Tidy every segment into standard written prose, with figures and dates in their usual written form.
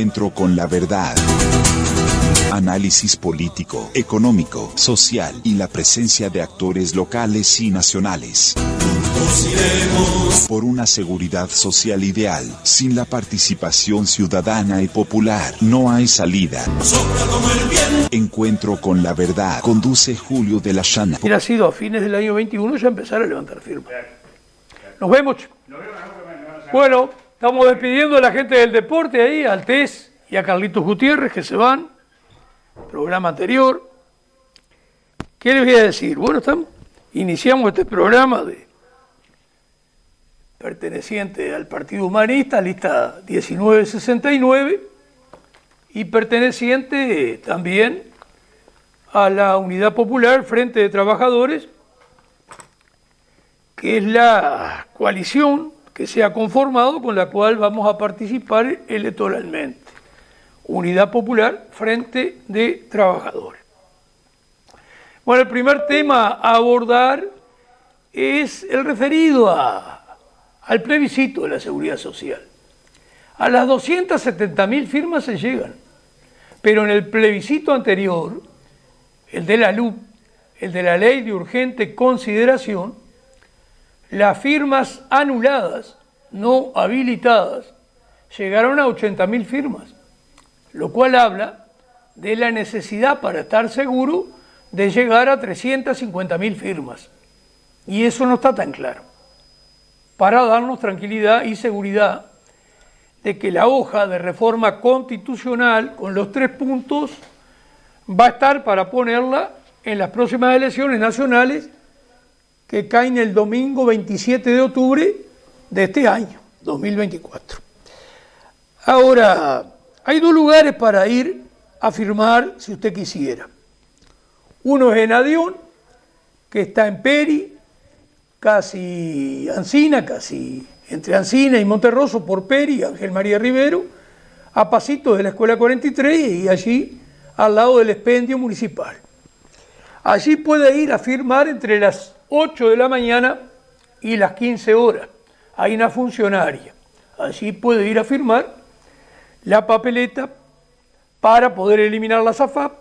Encuentro con la verdad. Análisis político, económico, social y la presencia de actores locales y nacionales. Por una seguridad social ideal, sin la participación ciudadana y popular, no hay salida. Encuentro con la verdad, conduce Julio de la Llana. Hubiera sido a fines del año 21 ya empezar a levantar firmas. Nos vemos. Bueno, estamos despidiendo a la gente del deporte ahí, al TES y a Carlitos Gutiérrez que se van. Programa anterior. ¿Qué les voy a decir? Bueno, iniciamos este programa perteneciente al Partido Humanista, lista 1969, y perteneciente también a la Unidad Popular Frente de Trabajadores, que es la coalición que se ha conformado con la cual vamos a participar electoralmente. Unidad Popular Frente de Trabajadores. Bueno, el primer tema a abordar es el referido al plebiscito de la Seguridad Social. A las 270.000 firmas se llegan, pero en el plebiscito anterior, el de la LUC, el de la Ley de Urgente Consideración, las firmas anuladas, no habilitadas, llegaron a 80.000 firmas, lo cual habla de la necesidad para estar seguro de llegar a 350.000 firmas. Y eso no está tan claro, para darnos tranquilidad y seguridad de que la hoja de reforma constitucional con los 3 puntos va a estar para ponerla en las próximas elecciones nacionales que caen el domingo 27 de octubre de este año, 2024. Ahora, hay 2 lugares para ir a firmar si usted quisiera. Uno es en Adión, que está en Peri, casi Ancina, casi entre Ancina y Monterroso por Peri, Ángel María Rivero, a pasito de la Escuela 43 y allí al lado del expendio municipal. Allí puede ir a firmar entre las 8 de la mañana y las 15 horas. Hay una funcionaria. Allí puede ir a firmar la papeleta para poder eliminar la SAFAP,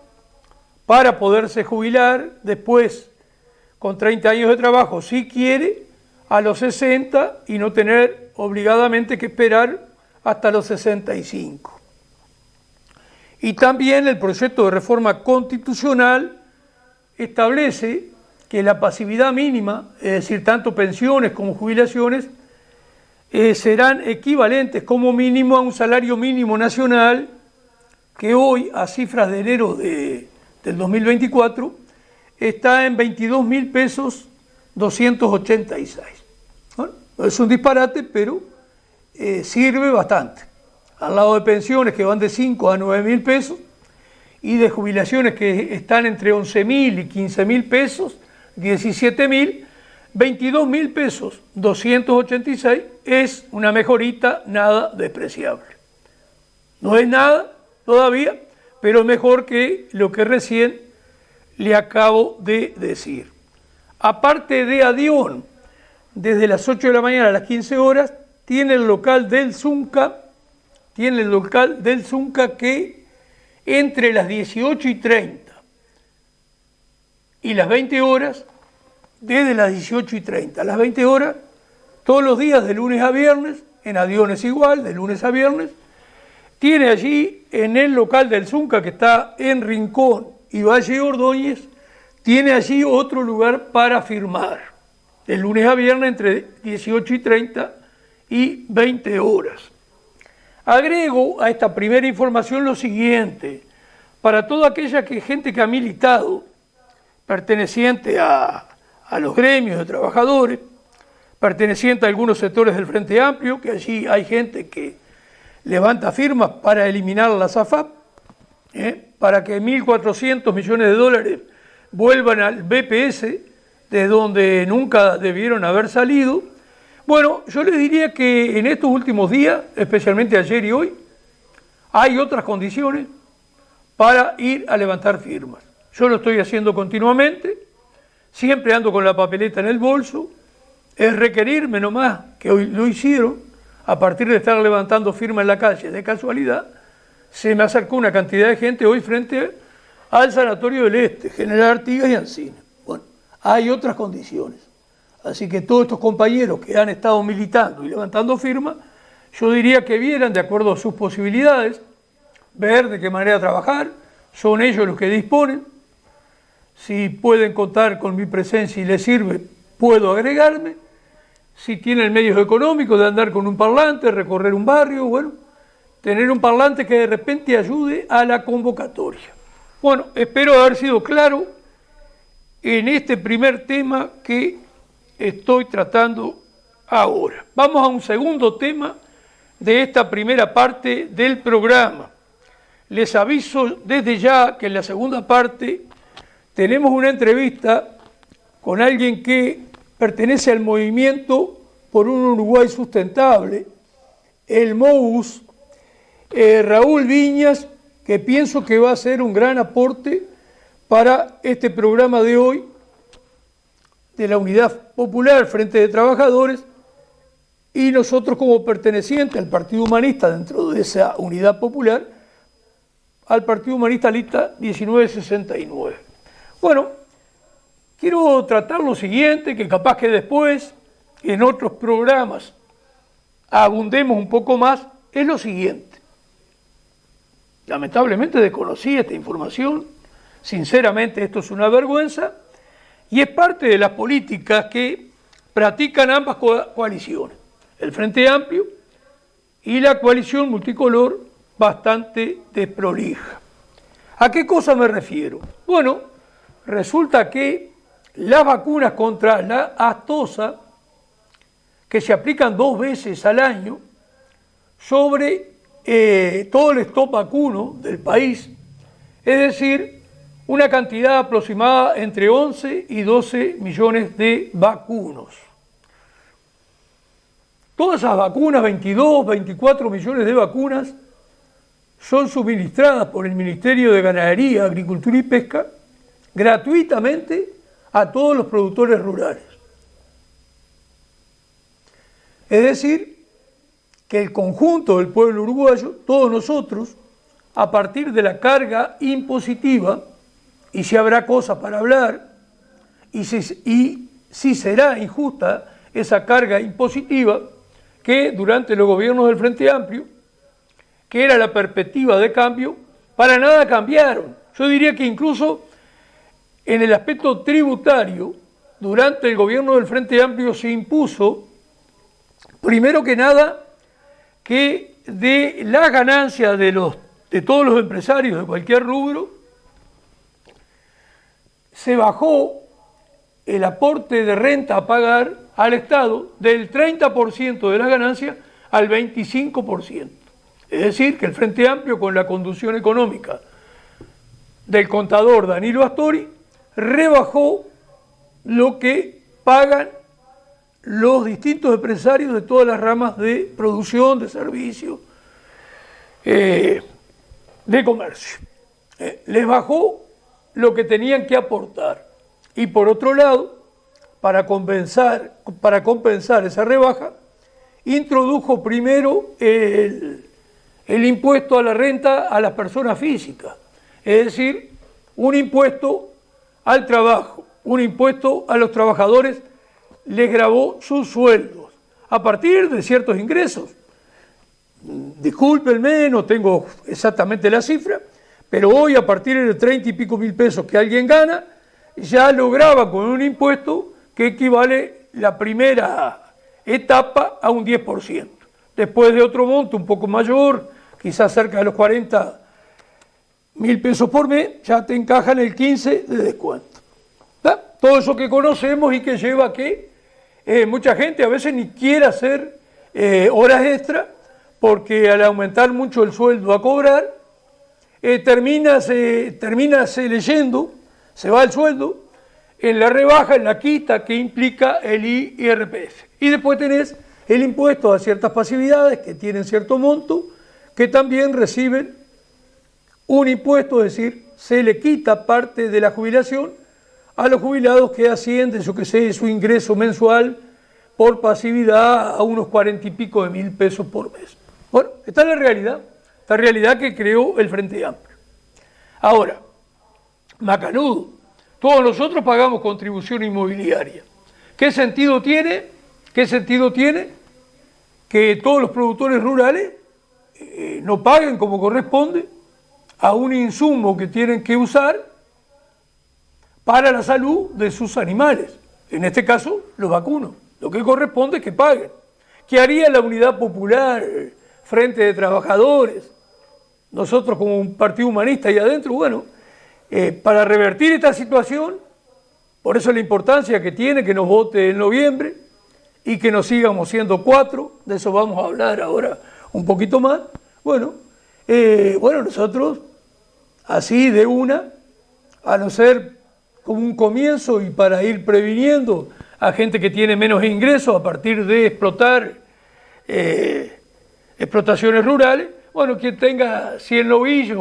para poderse jubilar después con 30 años de trabajo, si quiere, a los 60 y no tener obligadamente que esperar hasta los 65. Y también el proyecto de reforma constitucional establece que la pasividad mínima, es decir, tanto pensiones como jubilaciones, serán equivalentes como mínimo a un salario mínimo nacional que hoy, a cifras de enero del 2024, está en 22.000 pesos 286. Bueno, es un disparate, pero sirve bastante. Al lado de pensiones que van de 5 a 9.000 pesos y de jubilaciones que están entre 11.000 y 15.000 pesos, 17.000, 22.000 pesos 286 es una mejorita nada despreciable. No es nada todavía, pero mejor que lo que recién le acabo de decir. Aparte de Adión, desde las 8 de la mañana a las 15 horas, tiene el local del Zunca, que entre las 18:30 y las 20 horas, desde las 18:30 a las 20 horas, todos los días de lunes a viernes, en Adión es igual, de lunes a viernes, tiene allí en el local del Zunca, que está en Rincón y Valle Ordóñez, tiene allí otro lugar para firmar, de lunes a viernes entre 18:30 y 20 horas. Agrego a esta primera información lo siguiente: para toda aquella gente que ha militado, perteneciente a los gremios de trabajadores, perteneciente a algunos sectores del Frente Amplio, que allí hay gente que levanta firmas para eliminar la SAFAP, para que 1.400 millones de dólares vuelvan al BPS, de donde nunca debieron haber salido. Bueno, yo les diría que en estos últimos días, especialmente ayer y hoy, hay otras condiciones para ir a levantar firmas. Yo lo estoy haciendo continuamente, siempre ando con la papeleta en el bolso, es requerirme nomás, que hoy lo hicieron, a partir de estar levantando firmas en la calle de casualidad, se me acercó una cantidad de gente hoy frente al Sanatorio del Este, General Artigas y Ancina. Bueno, hay otras condiciones. Así que todos estos compañeros que han estado militando y levantando firmas, yo diría que vieran de acuerdo a sus posibilidades, ver de qué manera trabajar, son ellos los que disponen. Si pueden contar con mi presencia y les sirve, puedo agregarme. Si tienen medios económicos de andar con un parlante, recorrer un barrio, bueno, tener un parlante que de repente ayude a la convocatoria. Bueno, espero haber sido claro en este primer tema que estoy tratando ahora. Vamos a un segundo tema de esta primera parte del programa. Les aviso desde ya que en la segunda parte tenemos una entrevista con alguien que pertenece al movimiento por un Uruguay sustentable, el MOUS, Raúl Viñas, que pienso que va a ser un gran aporte para este programa de hoy de la Unidad Popular Frente de Trabajadores, y nosotros como pertenecientes al Partido Humanista dentro de esa Unidad Popular, al Partido Humanista Lista 1969. Bueno, quiero tratar lo siguiente, que capaz que después en otros programas abundemos un poco más, es lo siguiente. Lamentablemente desconocí esta información, sinceramente esto es una vergüenza, y es parte de las políticas que practican ambas coaliciones, el Frente Amplio y la coalición multicolor bastante desprolija. ¿A qué cosa me refiero? Bueno, resulta que las vacunas contra la aftosa, que se aplican 2 veces al año sobre todo el stock vacuno del país, es decir, una cantidad aproximada entre 11 y 12 millones de vacunos. Todas esas vacunas, 22, 24 millones de vacunas, son suministradas por el Ministerio de Ganadería, Agricultura y Pesca gratuitamente a todos los productores rurales. Es decir, que el conjunto del pueblo uruguayo, todos nosotros, a partir de la carga impositiva, y si habrá cosas para hablar, y si será injusta esa carga impositiva, que durante los gobiernos del Frente Amplio, que era la perspectiva de cambio, para nada cambiaron. Yo diría que incluso en el aspecto tributario, durante el gobierno del Frente Amplio se impuso, primero que nada, que de la ganancia de todos los empresarios de cualquier rubro, se bajó el aporte de renta a pagar al Estado del 30% de las ganancias al 25%. Es decir, que el Frente Amplio, con la conducción económica del contador Danilo Astori, rebajó lo que pagan los distintos empresarios de todas las ramas de producción, de servicios, de comercio. Les bajó lo que tenían que aportar. Y por otro lado, para compensar esa rebaja, introdujo primero el impuesto a la renta a las personas físicas, es decir, un impuesto al trabajo, un impuesto a los trabajadores, les gravó sus sueldos a partir de ciertos ingresos. Discúlpenme, no tengo exactamente la cifra, pero hoy a partir de 30 y pico mil pesos que alguien gana, ya lo grava con un impuesto que equivale la primera etapa a un 10%. Después de otro monto un poco mayor, quizás cerca de los 40 mil pesos por mes, ya te encajan el 15% de descuento. ¿Tá? Todo eso que conocemos y que lleva a que mucha gente a veces ni quiere hacer horas extra, porque al aumentar mucho el sueldo a cobrar, termina leyendo, se va el sueldo, en la rebaja, en la quita que implica el IRPF. Y después tenés el impuesto a ciertas pasividades que tienen cierto monto, que también reciben un impuesto, es decir, se le quita parte de la jubilación a los jubilados que ascienden, yo que sé, su ingreso mensual por pasividad a unos 40 y pico de mil pesos por mes. Bueno, esta es la realidad. esta realidad que creó el Frente Amplio. Ahora, macanudo, todos nosotros pagamos contribución inmobiliaria. ¿Qué sentido tiene? Que todos los productores rurales no paguen como corresponde a un insumo que tienen que usar para la salud de sus animales. En este caso, los vacunos. Lo que corresponde es que paguen. ¿Qué haría la Unidad Popular, Frente de Trabajadores? Nosotros como un partido humanista ahí adentro, bueno, para revertir esta situación, por eso la importancia que tiene que nos vote en noviembre y que nos sigamos siendo 4, de eso vamos a hablar ahora un poquito más. Bueno, nosotros así de una, a no ser como un comienzo y para ir previniendo a gente que tiene menos ingresos a partir de explotar explotaciones rurales, bueno, quien tenga 100 novillos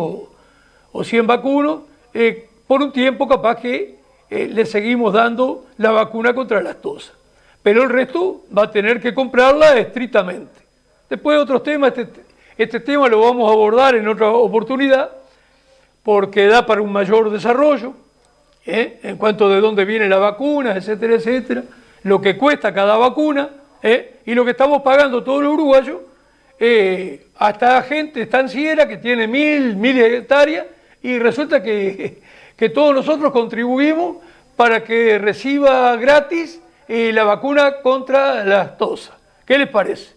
o 100 vacunos, por un tiempo capaz que le seguimos dando la vacuna contra la lactosa. Pero el resto va a tener que comprarla estrictamente. Después otros temas, este tema lo vamos a abordar en otra oportunidad, porque da para un mayor desarrollo, en cuanto de dónde viene la vacuna, etcétera, etcétera, lo que cuesta cada vacuna, y lo que estamos pagando todos los uruguayos, hasta gente estanciera que tiene mil hectáreas, y resulta que todos nosotros contribuimos para que reciba gratis la vacuna contra la lactosa. ¿Qué les parece?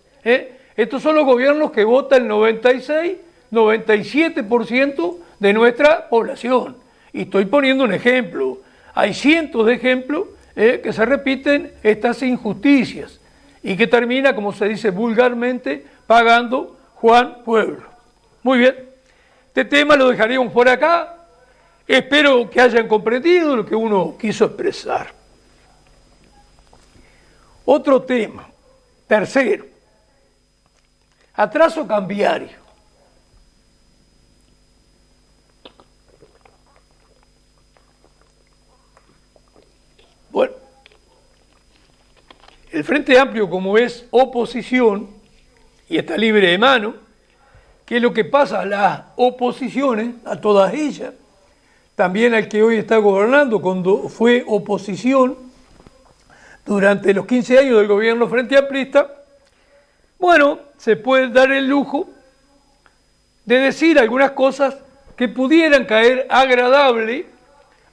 Estos son los gobiernos que vota el 96, 97% de nuestra población. Y estoy poniendo un ejemplo. Hay cientos de ejemplos que se repiten estas injusticias y que termina, como se dice vulgarmente, pagando Juan Pueblo. Muy bien, este tema lo dejaríamos por acá. Espero que hayan comprendido lo que uno quiso expresar. Otro tema, tercero, atraso cambiario. Bueno, el Frente Amplio, como es oposición, y está libre de mano, ¿qué es lo que pasa a las oposiciones, a todas ellas? También al que hoy está gobernando, cuando fue oposición durante los 15 años del gobierno Frente Amplista, bueno, se puede dar el lujo de decir algunas cosas que pudieran caer agradable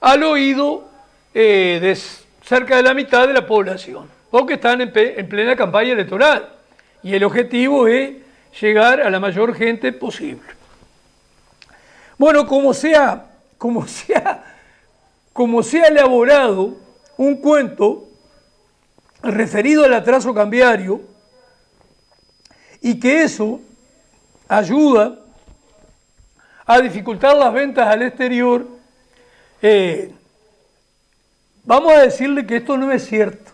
al oído de cerca de la mitad de la población, porque están en plena campaña electoral y el objetivo es llegar a la mayor gente posible. Bueno, como se ha elaborado un cuento referido al atraso cambiario y que eso ayuda a dificultar las ventas al exterior, vamos a decirle que esto no es cierto.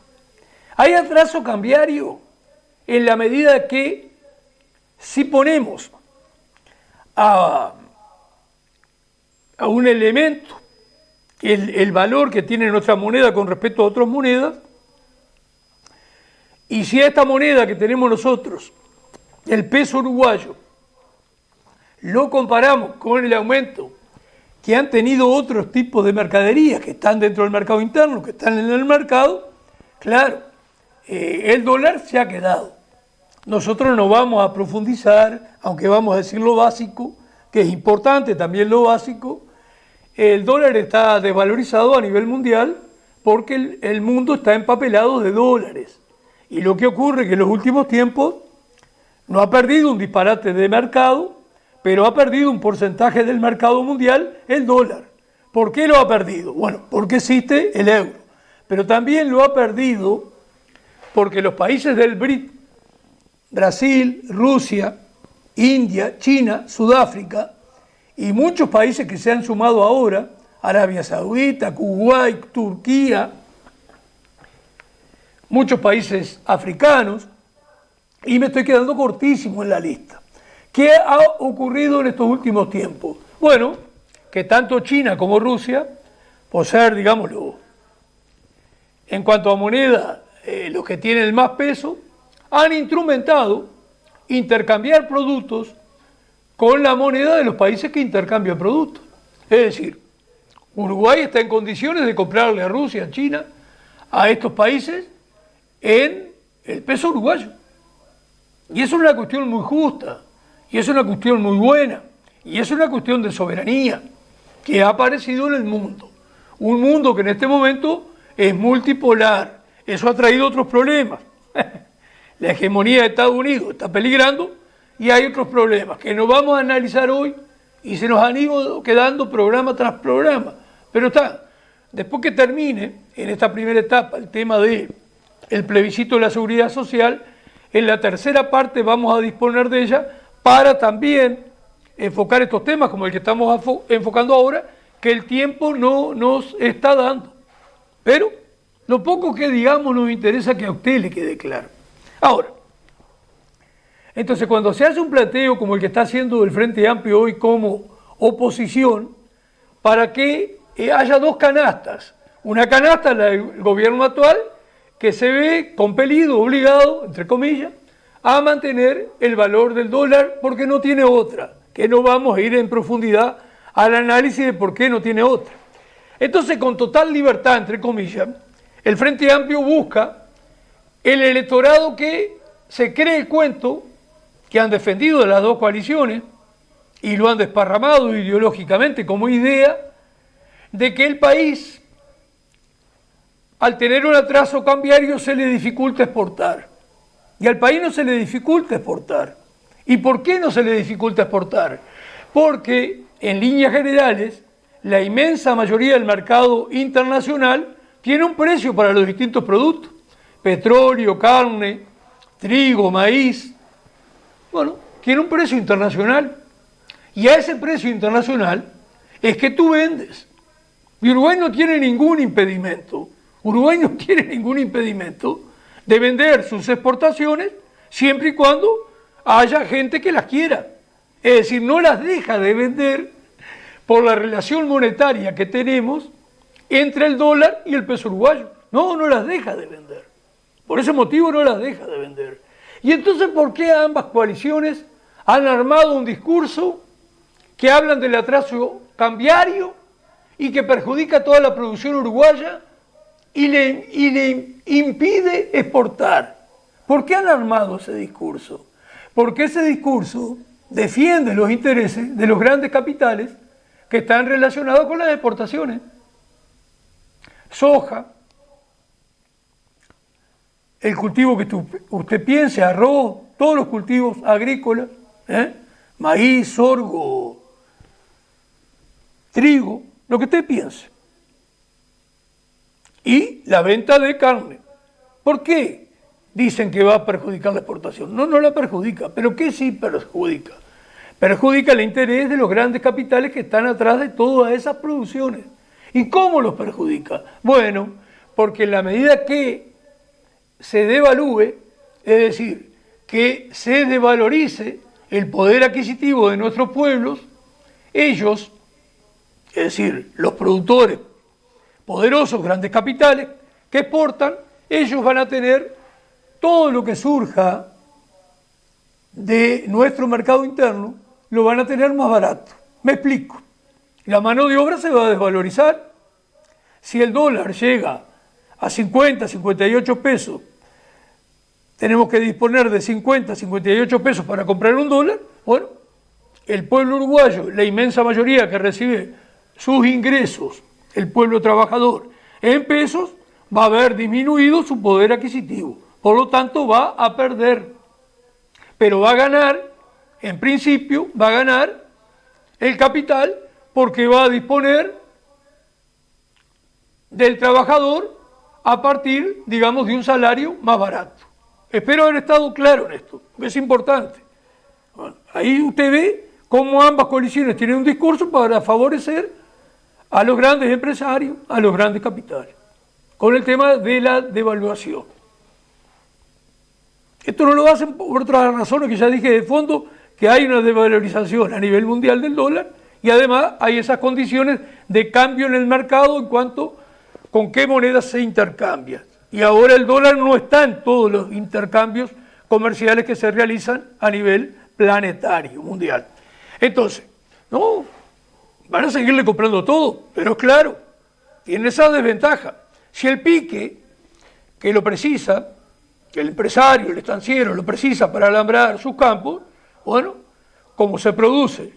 Hay atraso cambiario en la medida que si ponemos a un elemento, el valor que tiene nuestra moneda con respecto a otras monedas, y si a esta moneda que tenemos nosotros, el peso uruguayo, lo comparamos con el aumento que han tenido otros tipos de mercaderías que están dentro del mercado interno, que están en el mercado, claro, el dólar se ha quedado. Nosotros no vamos a profundizar, aunque vamos a decir lo básico, que es importante también lo básico. El dólar está desvalorizado a nivel mundial porque el mundo está empapelado de dólares. Y lo que ocurre es que en los últimos tiempos no ha perdido un disparate de mercado, pero ha perdido un porcentaje del mercado mundial el dólar. ¿Por qué lo ha perdido? Bueno, porque existe el euro. Pero también lo ha perdido porque los países del BRIC, Brasil, Rusia, India, China, Sudáfrica y muchos países que se han sumado ahora, Arabia Saudita, Kuwait, Turquía, muchos países africanos, y me estoy quedando cortísimo en la lista. ¿Qué ha ocurrido en estos últimos tiempos? Bueno, que tanto China como Rusia, por ser, digámoslo, en cuanto a moneda, los que tienen más peso, han instrumentado intercambiar productos con la moneda de los países que intercambian productos. Es decir, Uruguay está en condiciones de comprarle a Rusia, a China, a estos países en el peso uruguayo. Y eso es una cuestión muy justa, y es una cuestión muy buena, y es una cuestión de soberanía que ha aparecido en el mundo. Un mundo que en este momento es multipolar. Eso ha traído otros problemas. La hegemonía de Estados Unidos está peligrando y hay otros problemas que no vamos a analizar hoy y se nos han ido quedando programa tras programa. Pero está, después que termine en esta primera etapa el tema del plebiscito de la seguridad social, en la tercera parte vamos a disponer de ella para también enfocar estos temas como el que estamos enfocando ahora, que el tiempo no nos está dando. Pero lo poco que digamos nos interesa que a usted le quede claro. Ahora, entonces cuando se hace un planteo como el que está haciendo el Frente Amplio hoy como oposición, para que haya dos canastas. Una canasta, la del gobierno actual, que se ve compelido, obligado, entre comillas, a mantener el valor del dólar porque no tiene otra, que no vamos a ir en profundidad al análisis de por qué no tiene otra. Entonces, con total libertad, entre comillas, el Frente Amplio busca el electorado que se cree el cuento que han defendido de las dos coaliciones y lo han desparramado ideológicamente como idea de que el país, al tener un atraso cambiario, se le dificulta exportar. Y al país no se le dificulta exportar. ¿Y por qué no se le dificulta exportar? Porque, en líneas generales, la inmensa mayoría del mercado internacional tiene un precio para los distintos productos. Petróleo, carne, trigo, maíz. Bueno, tiene un precio internacional. Y a ese precio internacional es que tú vendes. Y Uruguay no tiene ningún impedimento. Uruguay no tiene ningún impedimento de vender sus exportaciones siempre y cuando haya gente que las quiera. Es decir, no las deja de vender por la relación monetaria que tenemos entre el dólar y el peso uruguayo. No las deja de vender. Por ese motivo no las deja de vender. Y entonces, ¿por qué ambas coaliciones han armado un discurso que hablan del atraso cambiario y que perjudica toda la producción uruguaya y le impide exportar? ¿Por qué han armado ese discurso? Porque ese discurso defiende los intereses de los grandes capitales que están relacionados con las exportaciones. Soja, el cultivo que usted piense, arroz, todos los cultivos agrícolas, maíz, sorgo, trigo, lo que usted piense. Y la venta de carne. ¿Por qué dicen que va a perjudicar la exportación? No la perjudica, pero ¿qué sí perjudica? Perjudica el interés de los grandes capitales que están atrás de todas esas producciones. ¿Y cómo los perjudica? Bueno, porque en la medida que se devalúe, es decir, que se devalorice el poder adquisitivo de nuestros pueblos, ellos, es decir, los productores poderosos, grandes capitales, que exportan, ellos van a tener todo lo que surja de nuestro mercado interno, lo van a tener más barato. Me explico. La mano de obra se va a desvalorizar. Si el dólar llega a 50, 58 pesos, tenemos que disponer de 50, 58 pesos para comprar un dólar. Bueno, el pueblo uruguayo, la inmensa mayoría que recibe sus ingresos, el pueblo trabajador, en pesos, va a haber disminuido su poder adquisitivo. Por lo tanto, va a perder. Pero va a ganar, en principio, va a ganar el capital porque va a disponer del trabajador a partir, digamos, de un salario más barato. Espero haber estado claro en esto, porque es importante. Bueno, ahí usted ve cómo ambas coaliciones tienen un discurso para favorecer a los grandes empresarios, a los grandes capitales, con el tema de la devaluación. Esto no lo hacen por otras razones que ya dije de fondo, que hay una devalorización a nivel mundial del dólar y además hay esas condiciones de cambio en el mercado en cuanto con qué monedas se intercambia. Y ahora el dólar no está en todos los intercambios comerciales que se realizan a nivel planetario, mundial. Entonces, no, van a seguirle comprando todo, pero claro, tiene esa desventaja. Si el pique, que lo precisa, que el empresario, el estanciero lo precisa para alambrar sus campos, bueno, como se produce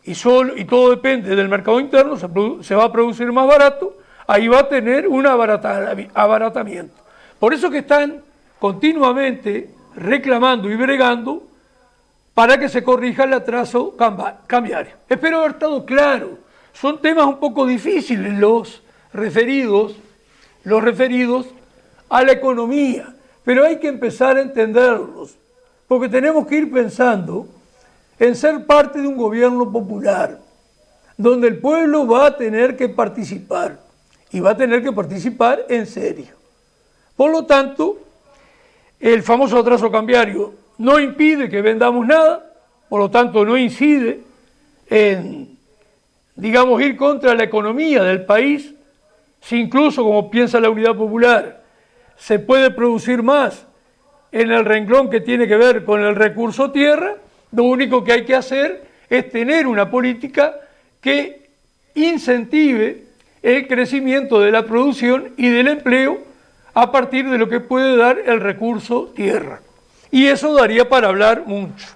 y todo depende del mercado interno, se va a producir más barato, ahí va a tener un abaratamiento. Por eso que están continuamente reclamando y bregando para que se corrija el atraso cambiario. Espero haber estado claro. Son temas un poco difíciles los referidos a la economía, pero hay que empezar a entenderlos, porque tenemos que ir pensando en ser parte de un gobierno popular, donde el pueblo va a tener que participar, y va a tener que participar en serio. Por lo tanto, el famoso atraso cambiario no impide que vendamos nada, por lo tanto no incide en, digamos, ir contra la economía del país, si incluso, como piensa la Unidad Popular, se puede producir más en el renglón que tiene que ver con el recurso tierra, lo único que hay que hacer es tener una política que incentive el crecimiento de la producción y del empleo a partir de lo que puede dar el recurso tierra. Y eso daría para hablar mucho.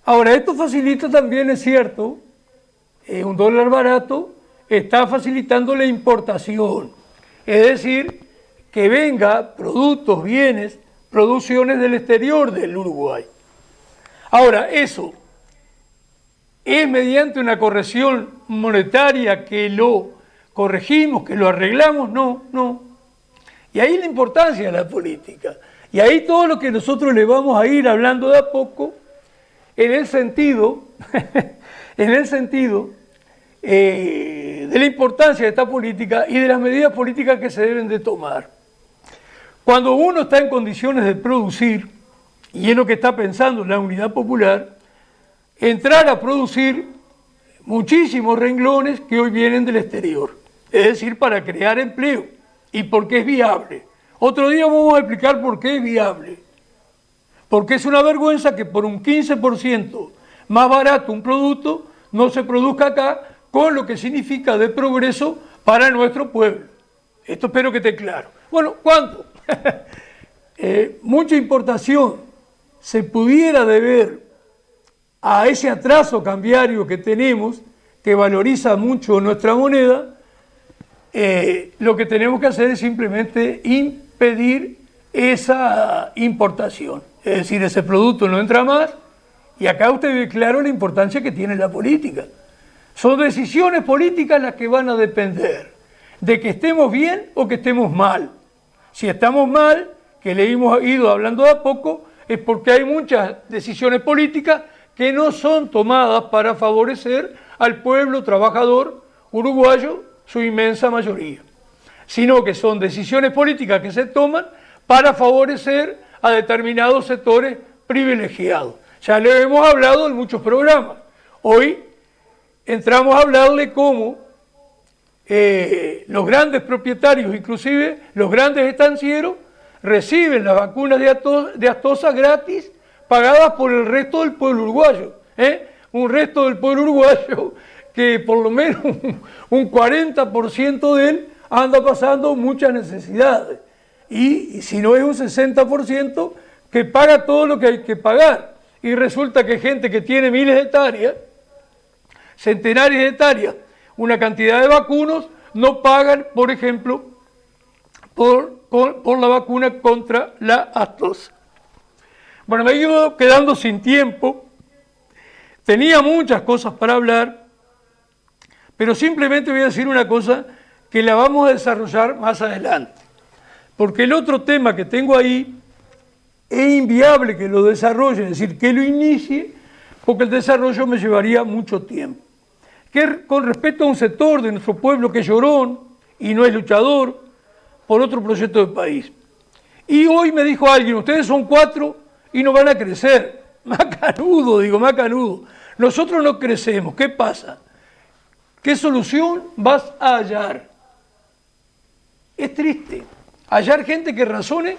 Ahora, esto facilita también, es cierto, un dólar barato está facilitando la importación, es decir, que venga productos, bienes, producciones del exterior del Uruguay. Ahora, eso es mediante una corrección monetaria que lo corregimos, que lo arreglamos, no. Y ahí la importancia de la política. Y ahí todo lo que nosotros le vamos a ir hablando de a poco, en el sentido de la importancia de esta política y de las medidas políticas que se deben de tomar. Cuando uno está en condiciones de producir, y es lo que está pensando la Unidad Popular, entrar a producir muchísimos renglones que hoy vienen del exterior, es decir, para crear empleo, y porque es viable. Otro día vamos a explicar por qué es viable. Porque es una vergüenza que por un 15% más barato un producto no se produzca acá, con lo que significa de progreso para nuestro pueblo. Esto espero que esté claro. Bueno, ¿cuánto? Mucha importación se pudiera deber a ese atraso cambiario que tenemos, que valoriza mucho nuestra moneda. Lo que tenemos que hacer es simplemente impedir esa importación. Es decir, ese producto no entra más, y acá usted ve claro la importancia que tiene la política. Son decisiones políticas las que van a depender de que estemos bien o que estemos mal. Si estamos mal, que le hemos ido hablando de a poco, es porque hay muchas decisiones políticas que no son tomadas para favorecer al pueblo trabajador uruguayo, su inmensa mayoría, sino que son decisiones políticas que se toman para favorecer a determinados sectores privilegiados. Ya le hemos hablado en muchos programas. Hoy entramos a hablarle cómo los grandes propietarios, inclusive los grandes estancieros, reciben las vacunas de aftosa gratis pagadas por el resto del pueblo uruguayo. Un resto del pueblo uruguayo que por lo menos un 40% de él anda pasando muchas necesidades. Y si no es un 60%, que paga todo lo que hay que pagar. Y resulta que gente que tiene miles de hectáreas, centenares de hectáreas, una cantidad de vacunos, no pagan, por ejemplo, por la vacuna contra la aftosa. Bueno, me he ido quedando sin tiempo. Tenía muchas cosas para hablar, pero simplemente voy a decir una cosa que la vamos a desarrollar más adelante. Porque el otro tema que tengo ahí es inviable que lo desarrolle, es decir, que lo inicie, porque el desarrollo me llevaría mucho tiempo. Que con respecto a un sector de nuestro pueblo que es llorón y no es luchador por otro proyecto de país. Y hoy me dijo alguien, ustedes son 4 y no van a crecer. Macanudo, digo, macanudo. Nosotros no crecemos, ¿qué pasa? ¿Qué solución vas a hallar? es triste hallar gente que razone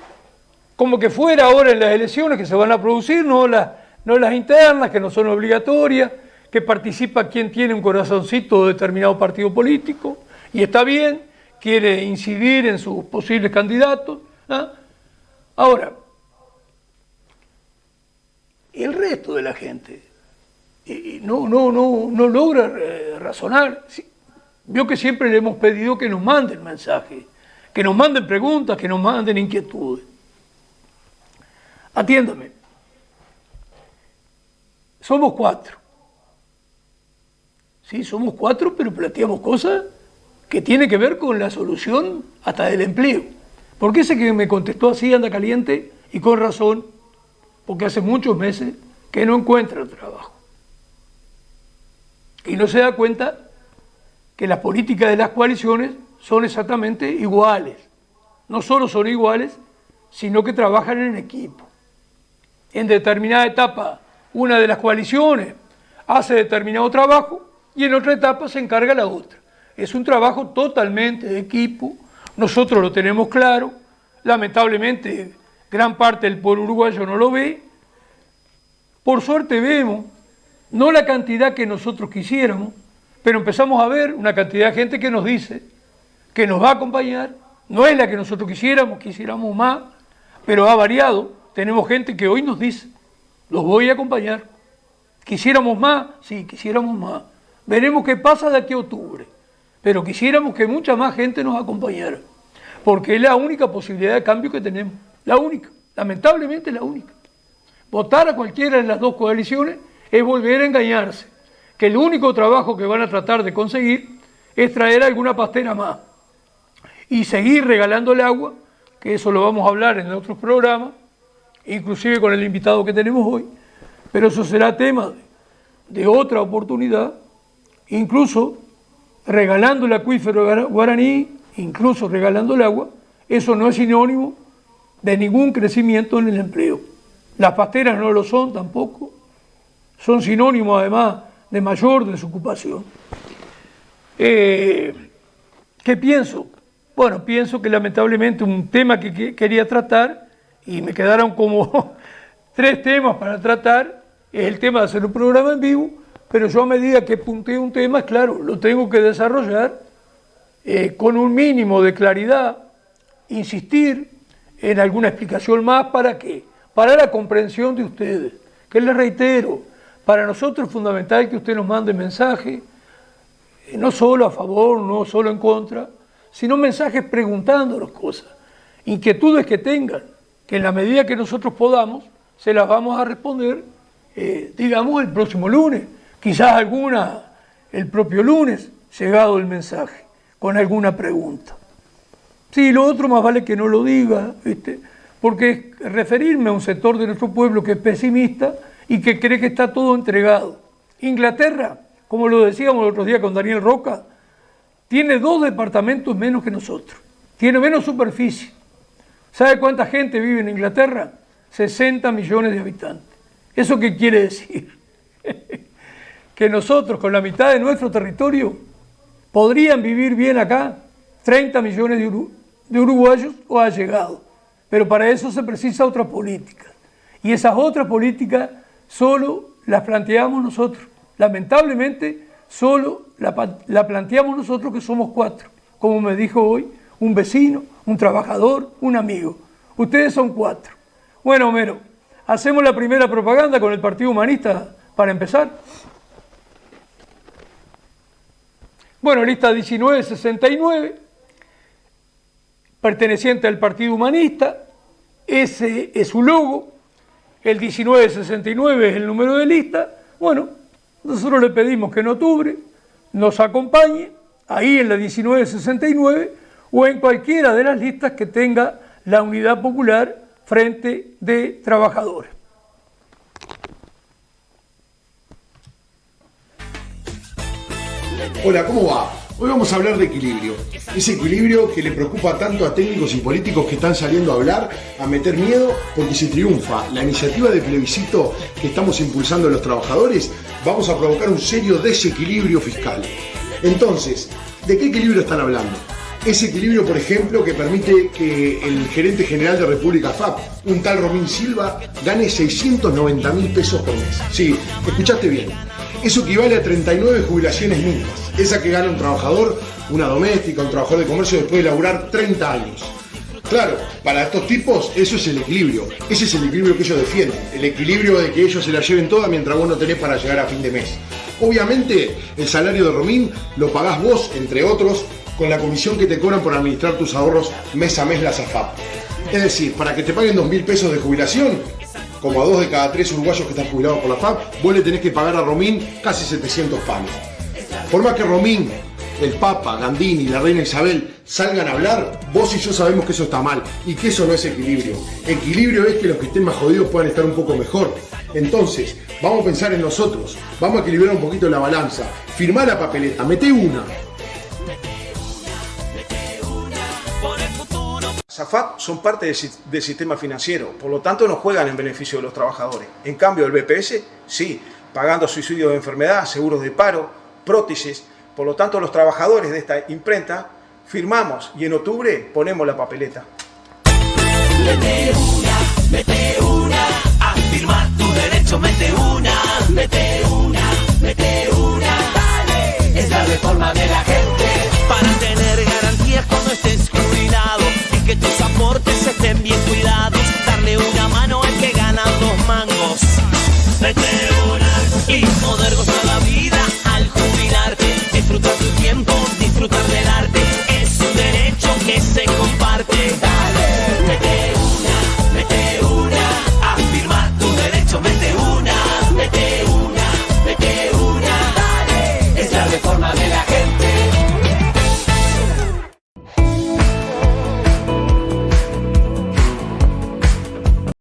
como que fuera ahora en las elecciones que se van a producir, no las internas, que no son obligatorias, que participa quien tiene un corazoncito de determinado partido político, y está bien, quiere incidir en sus posibles candidatos. ¿Ah? Ahora, el resto de la gente no logra razonar. Vio que siempre le hemos pedido que nos manden mensajes, que nos manden preguntas, que nos manden inquietudes. Atiéndame. Somos 4. Sí, somos 4, pero planteamos cosas que tienen que ver con la solución hasta del empleo. Porque ese que me contestó así anda caliente, y con razón, porque hace muchos meses que no encuentra trabajo. Y no se da cuenta que las políticas de las coaliciones son exactamente iguales. No solo son iguales, sino que trabajan en equipo. En determinada etapa, una de las coaliciones hace determinado trabajo y en otra etapa se encarga la otra. Es un trabajo totalmente de equipo, nosotros lo tenemos claro, lamentablemente gran parte del pueblo uruguayo no lo ve. Por suerte vemos, no la cantidad que nosotros quisiéramos, pero empezamos a ver una cantidad de gente que nos dice que nos va a acompañar, no es la que nosotros quisiéramos más, pero ha variado. Tenemos gente que hoy nos dice, los voy a acompañar. ¿Quisiéramos más? Sí, quisiéramos más. Veremos qué pasa de aquí a octubre, pero quisiéramos que mucha más gente nos acompañara, porque es la única posibilidad de cambio que tenemos, la única, lamentablemente la única. Votar a cualquiera de las dos coaliciones es volver a engañarse, que el único trabajo que van a tratar de conseguir es traer alguna pastera más y seguir regalando el agua, que eso lo vamos a hablar en otros programas, inclusive con el invitado que tenemos hoy, pero eso será tema de otra oportunidad, incluso regalando el acuífero guaraní, incluso regalando el agua. Eso no es sinónimo de ningún crecimiento en el empleo. Las pasteras no lo son tampoco, son sinónimos además de mayor desocupación. ¿Qué pienso? Bueno, pienso que lamentablemente un tema que quería tratar, y me quedaron como 3 temas para tratar, es el tema de hacer un programa en vivo, pero yo a medida que punteo un tema, claro, lo tengo que desarrollar con un mínimo de claridad, insistir en alguna explicación más. ¿Para qué? Para la comprensión de ustedes, que les reitero, para nosotros es fundamental que usted nos mande mensajes, no solo a favor, no solo en contra, sino mensajes preguntándonos cosas, inquietudes que tengan, que en la medida que nosotros podamos, se las vamos a responder, digamos, el próximo lunes, quizás alguna el propio lunes, llegado el mensaje, con alguna pregunta. Sí, lo otro más vale que no lo diga, ¿viste? Porque referirme a un sector de nuestro pueblo que es pesimista y que cree que está todo entregado. Inglaterra, como lo decíamos el otro día con Daniel Roca, tiene 2 departamentos menos que nosotros, tiene menos superficie. ¿Sabe cuánta gente vive en Inglaterra? 60 millones de habitantes. ¿Eso qué quiere decir? Que nosotros, con la mitad de nuestro territorio, podrían vivir bien acá 30 millones de uruguayos o allegados. Pero para eso se precisa otra política. Y esas otras políticas solo las planteamos nosotros. Lamentablemente, solo la planteamos nosotros, que somos 4. Como me dijo hoy, un vecino, un trabajador, un amigo. Ustedes son 4. Bueno, Homero, hacemos la primera propaganda con el Partido Humanista para empezar. Bueno, lista 1969, perteneciente al Partido Humanista, ese es su logo, el 1969 es el número de lista. Bueno, nosotros le pedimos que en octubre nos acompañe ahí en la 1969 o en cualquiera de las listas que tenga la Unidad Popular Frente de Trabajadores. Hola, ¿cómo va? Hoy vamos a hablar de equilibrio. Ese equilibrio que le preocupa tanto a técnicos y políticos que están saliendo a hablar, a meter miedo, porque si triunfa la iniciativa de plebiscito que estamos impulsando los trabajadores, vamos a provocar un serio desequilibrio fiscal. Entonces, ¿de qué equilibrio están hablando? Ese equilibrio, por ejemplo, que permite que el gerente general de República FAP, un tal Romín Silva, gane 690.000 pesos por mes. Sí, escuchaste bien. Eso equivale a 39 jubilaciones mínimas. Esa que gana un trabajador, una doméstica, un trabajador de comercio después de laburar 30 años. Claro, para estos tipos eso es el equilibrio. Ese es el equilibrio que ellos defienden. El equilibrio de que ellos se la lleven toda mientras vos no tenés para llegar a fin de mes. Obviamente, el salario de Romín lo pagás vos, entre otros, con la comisión que te cobran por administrar tus ahorros mes a mes la AFAP. Es decir, para que te paguen 2.000 pesos de jubilación, como a 2 de cada 3 uruguayos que están jubilados por la AFAP, vos le tenés que pagar a Romín casi 700 palos. Por más que Romín, el Papa, Gandini y la Reina Isabel salgan a hablar, vos y yo sabemos que eso está mal y que eso no es equilibrio. Equilibrio es que los que estén más jodidos puedan estar un poco mejor. Entonces, vamos a pensar en nosotros, vamos a equilibrar un poquito la balanza. Firmá la papeleta, meté una. AFAP son parte del sistema financiero, por lo tanto no juegan en beneficio de los trabajadores. En cambio, el BPS, sí, pagando suicidios de enfermedad, seguros de paro, prótesis. Por lo tanto, los trabajadores de esta imprenta firmamos y en octubre ponemos la papeleta. Mete una, a firmar tu derecho, mete una, dale, es la reforma de la gente, para tener garantías cuando estés